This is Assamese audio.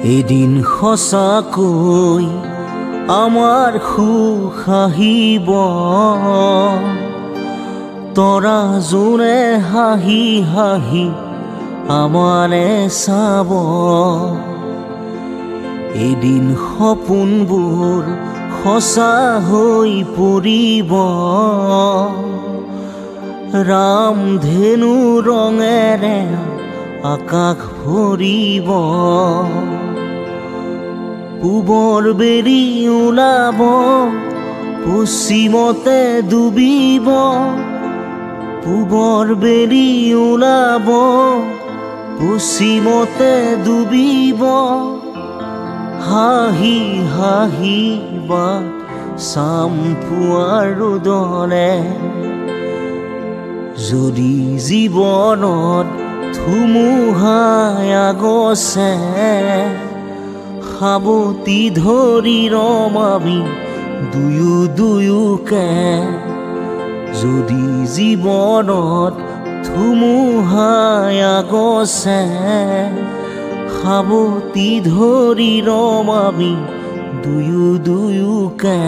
এদিন সঁচাকৈ আমাৰ সুখ আহিব, তৰা জোনে হাঁহি হাঁহি আমাৰে চাব। এদিন সপোনবোৰ সঁচা হৈ পৰিব, ৰামধেনু ৰঙেৰে আকাশ ভৰিব। পূবৰ বেলি ওলাব, পশ্চিমতে ডুবিব। পূবৰ বেলি ওলাব, পশ্চিমতে ডুবিব। হাঁহি হাঁহি বাট চাম পুৱাৰ ৰ'দলে। যদি জীৱনত ধুমুহাই আগছে, সাৱটি ধৰি ৰম আমি দুয়ো দুয়োকে। যদি জীৱনত ধুমুহাই আগছে, সাৱটি ধৰি ৰম আমি দুয়ো দুয়োকে।